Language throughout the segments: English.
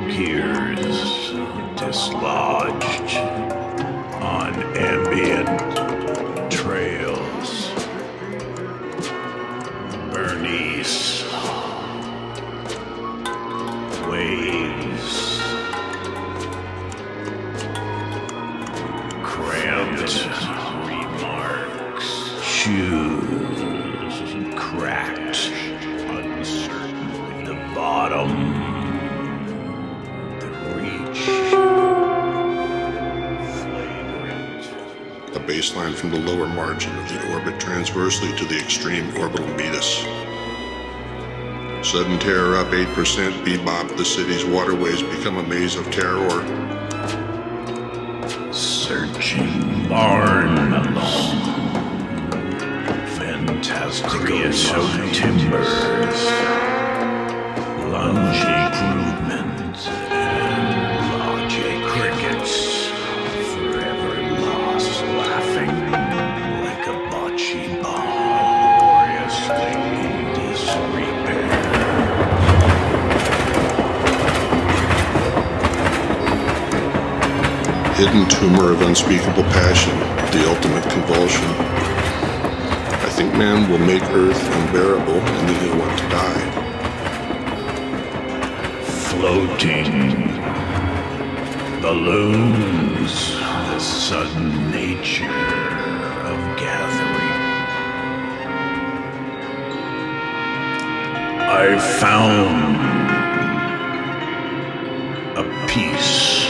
Gears dislodged on ambient trails. Bernice. Waves. Cramped remarks. Shoes cracked uncertainly. The bottom. Baseline from the lower margin of the orbit transversely to the extreme orbital meatus. Sudden terror up 8%, bebop, the city's waterways become a maze of terror. Searching barn along fantastic creosote timbers, lunge improvement and logic crickets. Like a bocce ball, gloriously disrepair. Hidden tumor of unspeakable passion, the ultimate convulsion. I think man will make Earth unbearable, and then he'll want to die. Floating balloons, the sudden nature of gathering. I found a piece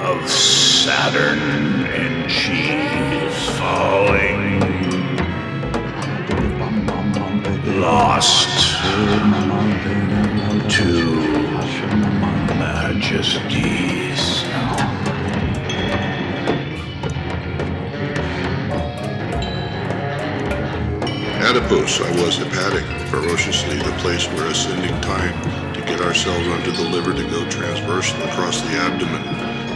of Saturn and cheese falling, lost to majesties. Adipose, I was hepatic, ferociously the place where ascending time to get ourselves onto the liver to go transversal across the abdomen,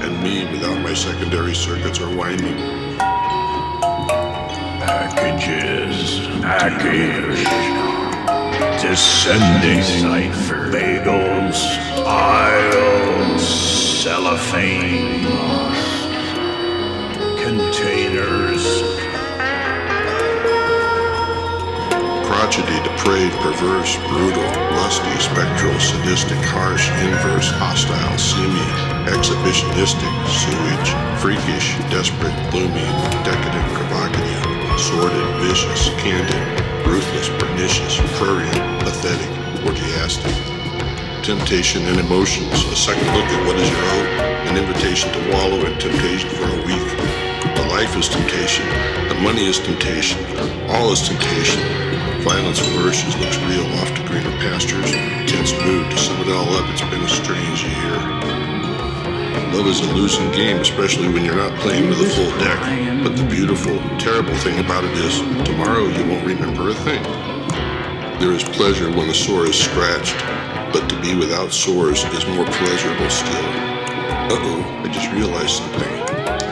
and me without my secondary circuits are winding. Packages, package, descending cipher, bagels, aisles, cellophane, containers. Crotchety, depraved, perverse, brutal, lusty, spectral, sadistic, harsh, inverse, hostile, seamy, exhibitionistic, sewage, freakish, desperate, gloomy, decadent, provocative, sordid, vicious, candid, ruthless, pernicious, prurient, pathetic, orgiastic. Temptation and emotions, a second look at what is your own, an invitation to wallow in temptation for a week. The life is temptation, the money is temptation, all is temptation. Violence flourishes, looks real off to greener pastures, tense mood. To sum it all up, it's been a strange year. Love is a losing game, especially when you're not playing with a full deck. But the beautiful, terrible thing about it is, tomorrow you won't remember a thing. There is pleasure when a sore is scratched, but to be without sores is more pleasurable still. Uh-oh, I just realized something.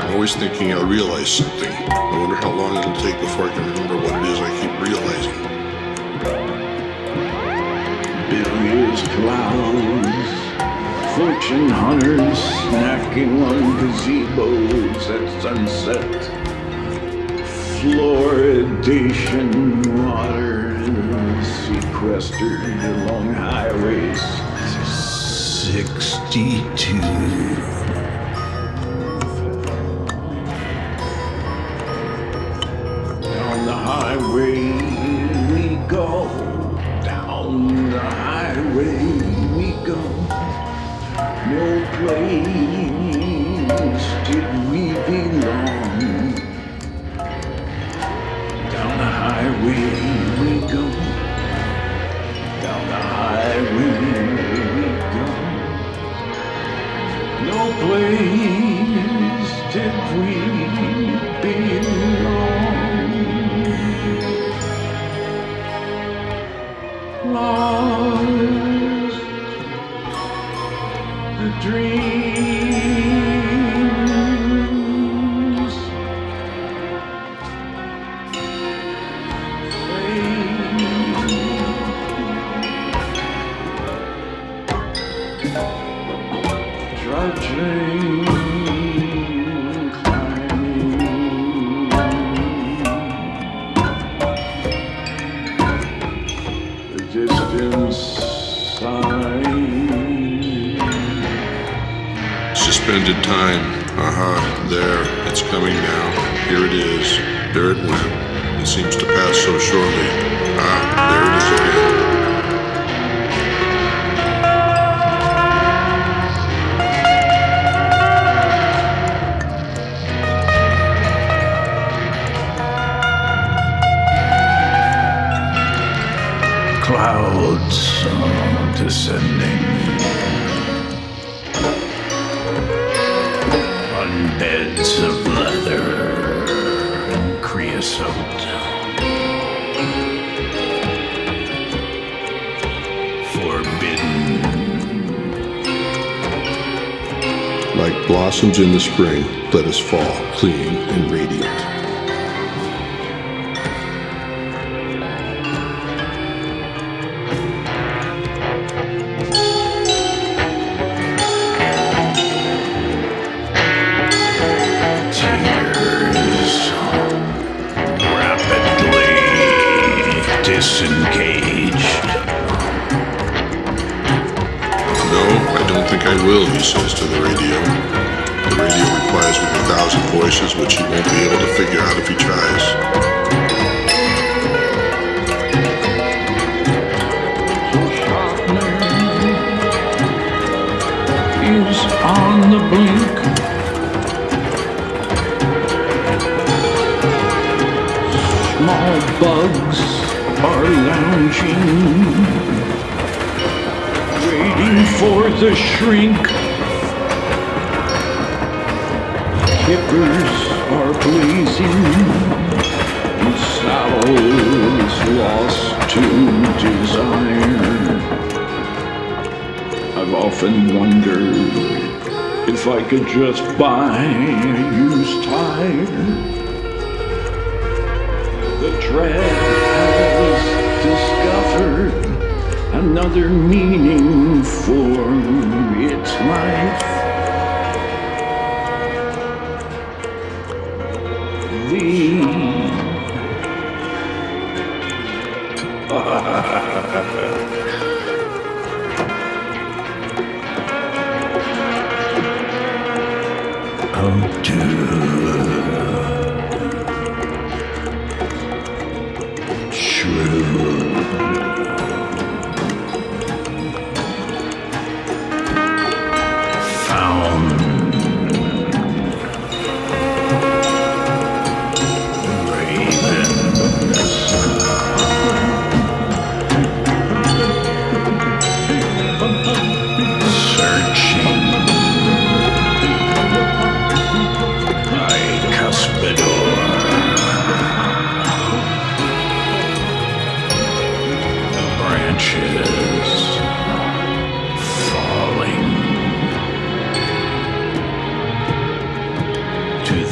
I'm always thinking I'll realize something. I wonder how long it'll take before I can remember what it is I keep realizing. Billiards, clouds, fortune hunters snacking on gazebos at sunset, fluoridation water sequestered along highways 62. Down the highway we go. Down the highway we go. No place did we belong. Down the highway we go. Down place did we belong? Lost the dreams, trudging, climbing, the distance sign. Suspended time. Aha, there. It's coming now. Here it is. There it went. It seems to pass so surely. Ah, there it is again. Clouds descending on beds of leather and creosote, forbidden. Like blossoms in the spring, let us fall, clean and radiant. Disengaged. No, I don't think I will, he says to the radio. The radio replies with 1,000 voices, which he won't be able to figure out if he tries. Is on the blink. Small bugs are lounging, waiting for the shrink. Kippers are blazing, and saddles lost to desire. I've often wondered if I could just buy a used tire. The dread has discovered another meaning for its life.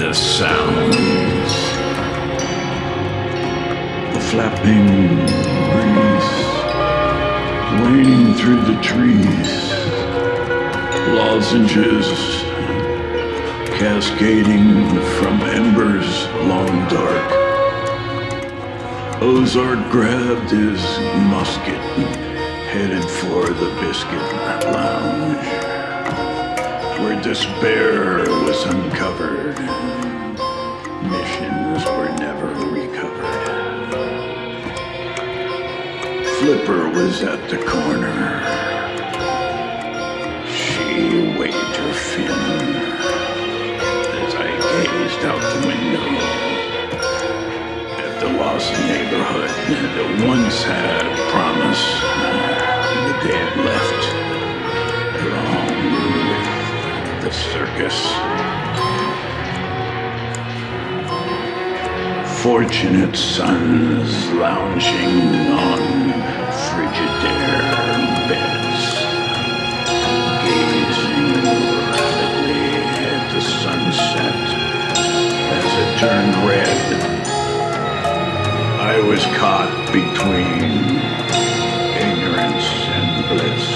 The sounds, the flapping breeze, waiting through the trees, lozenges cascading from embers long dark. Ozark grabbed his musket, headed for the biscuit lounge, where despair was uncovered. Missions were never recovered. Flipper was at the corner. She waved her fin as I gazed out the window at the lost neighborhood that once had promise that they had left along with the the circus. Fortunate sons lounging on Frigidaire beds, gazing rapidly at the sunset as it turned red. I was caught between ignorance and bliss.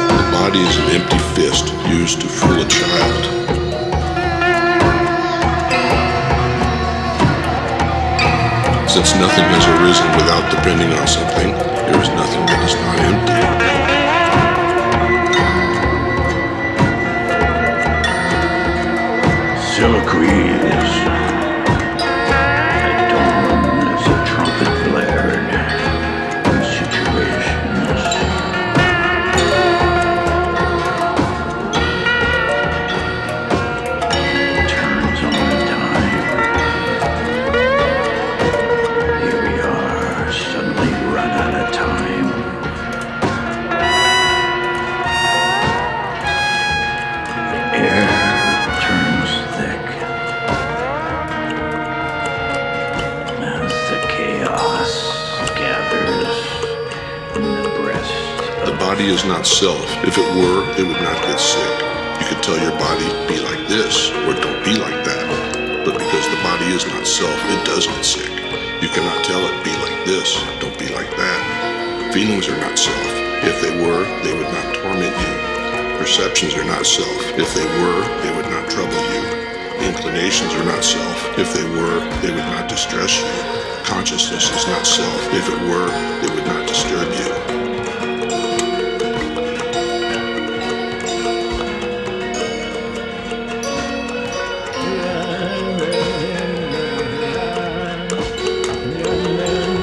The body is an empty fist used to fool a child. Since nothing has arisen without depending on something, there is nothing that is not empty. Soliloquies at dawn as a trumpet blared in situations. Turns on a dime. Here we are, suddenly run out of time. The air turns thick as the chaos gathers in the breast. The body is not self. If it were, it would not get sick. You could tell your body, be like this, or don't be like that. But because the body is not self, it does get sick. You cannot tell it, be like this, don't be like that. Feelings are not self. If they were, they would not torment you. Perceptions are not self. If they were, they would not trouble you. Inclinations are not self. If they were, they would not distress you. Consciousness is not self. If it were, it would not disturb you.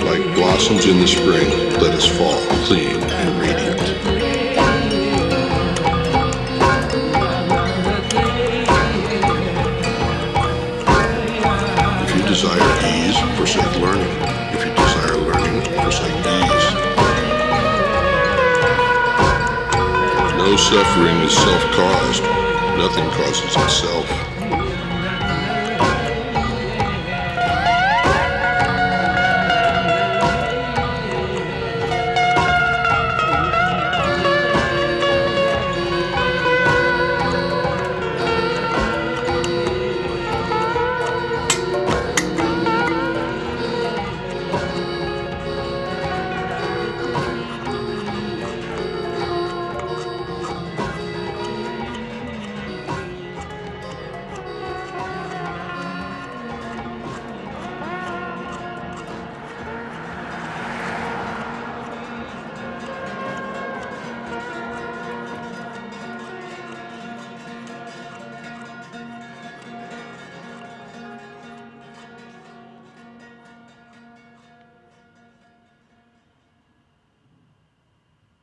Like blossoms in the spring, let us fall, clean and radiant. If you desire ease, forsake learning. If you desire learning, forsake ease. No suffering is self-caused. Nothing causes itself.